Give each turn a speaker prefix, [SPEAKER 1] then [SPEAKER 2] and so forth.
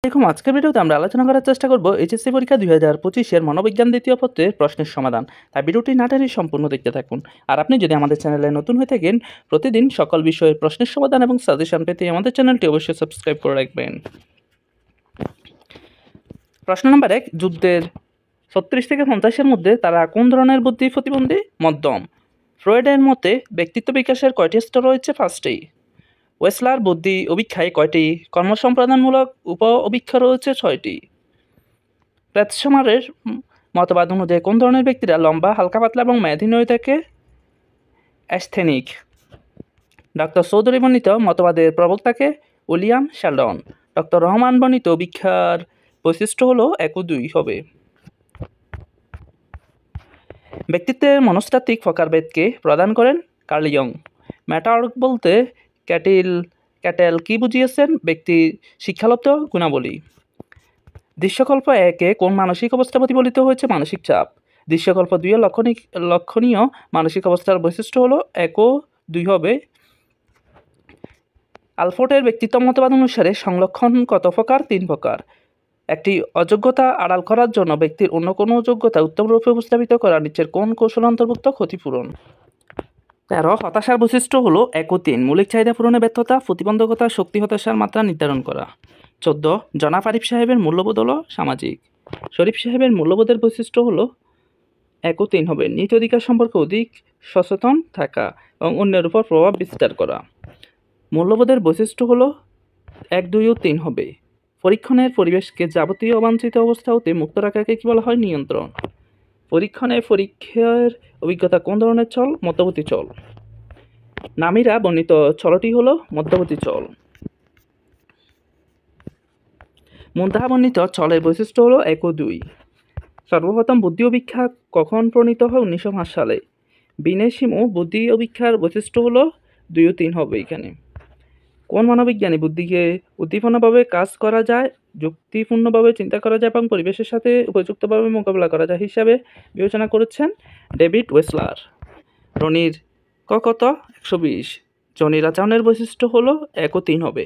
[SPEAKER 1] আলাইকুম। আজকের ভিডিওতে আমরা আলোচনা করার চেষ্টা করব এইচএসসি পরীক্ষা 2025-এর মনোবিজ্ঞান দ্বিতীয় পত্রের প্রশ্নের সমাধান। তাই ভিডিওটি না টেনে সম্পূর্ণ দেখতে থাকুন। আর আপনি যদি আমাদের চ্যানেলে নতুন হয়ে থাকেন, প্রতিদিন সকল বিষয়ের প্রশ্নের সমাধান এবং সাজেশন পেতে আমাদের চ্যানেলটি অবশ্যই সাবস্ক্রাইব করে রাখবেন। প্রশ্ন নম্বর 1, যুদ্ধের 36 থেকে 50-এর মধ্যে তারা কোন ধরনের বুদ্ধি প্রতিবন্ধী? মধ্যম। ফ্রয়েডের মতে ব্যক্তিত্ব বিকাশের কয়টি স্তর রয়েছে? 5টি। ওয়েসলার বুদ্ধি অভিক্ষায় কয়টি কর্মসম্পাদনমূলক উপ অভিক্ষা রয়েছে? 6টি। প্রেতসমারের মতবাদ অনুযায়ী কোন ধরনের ব্যক্তিরা লম্বা, হালকা পাতলা এবং মেয়াদহীন হয়ে থাকে? অ্যাস্থেনিক। ডক্টর চৌধুরী বর্ণিত মতবাদের প্রবক্তাকে? William Sheldon. ডক্টর রহমান বর্ণিত অভিক্ষার বৈশিষ্ট্য হলো 1 ও 2 হবে। ব্যক্তিত্বের মনস্তাত্ত্বিক প্রকারভেদকে প্রদান করেন কার্ল ইয়ং। ম্যাটার্ক বলতে ক্যাটেল কি বুঝিয়েছেন? ব্যক্তি শিক্ষালব্ধ গুণাবলী। দৃশ্যকল্প 1-এ কোন মানসিক অবস্থা প্রতিফলিত হয়েছে? মানসিক চাপ। দৃশ্যকল্প 2-এ লক্ষণীয় মানসিক অবস্থার বৈশিষ্ট্য হলো 1 ও 2 হবে। আলফোর্ডের ব্যক্তিত্ব মতবাদ অনুসারে সংলক্ষণ কত প্রকার? 3 প্রকার। একটি অযোগ্যতা আড়াল করার জন্য ব্যক্তির অন্য কোনো যোগ্যতা উত্তমরূপে উপস্থাপিত করা নিচের কোন কৌশল অন্তর্ভুক্ত? ক্ষতিপূরণ। 13, হতাশার বৈশিষ্ট্য হলো 1 ও 3। মৌলিক চাহিদা পূরণে ব্যর্থতা, প্রতিবন্ধকতা, শক্তি, হতাশার মাত্রা নির্ধারণ করা। 14, জনাব আরিফ সাহেবের মূল্যবোধ হলো সামাজিক। শরীফ সাহেবের মূল্যবোধের বৈশিষ্ট্য হলো 1 ও 3 হবে। নিজ অধিকার সম্পর্কে অধিক সচেতন থাকা এবং অন্যের উপর প্রভাব বিস্তার করা। মূল্যবোধের বৈশিষ্ট্য হলো 1, 2 ও 3 হবে। পরীক্ষণের পরিবেশকে যাবতীয় অবাঞ্ছিত অবস্থা হতে মুক্ত রাখাকে কি বলা হয়? নিয়ন্ত্রণ। পরীক্ষার অভিজ্ঞতা কোন ধরনের চল? মধ্যবর্তী চল। নামিরা বর্ণিত চলটি হলো মধ্যবর্তী চল। মুনতাহা বর্ণিত চলের বৈশিষ্ট্য হলো 1 ও 2। সর্বপ্রথম বুদ্ধি অভিক্ষা কখন প্রণীত হয়? 1905 সালে। বিনেশিমু বুদ্ধি অভিক্ষার বৈশিষ্ট্য হলো 2 ও 3 হবে এখানে। কোন মনোবিজ্ঞানী বুদ্ধিকে উদ্দীপনাভাবে কাজ করা যায়, যুক্তিপূর্ণভাবে চিন্তা করা যায় এবং পরিবেশের সাথে উপযুক্তভাবে মোকাবিলা করা যায় হিসাবে বিবেচনা করেছেন? ডেভিড ওয়েসলার। রনির কত? 120। জনির আচরণের বৈশিষ্ট্য হলো 1 ও 3 হবে।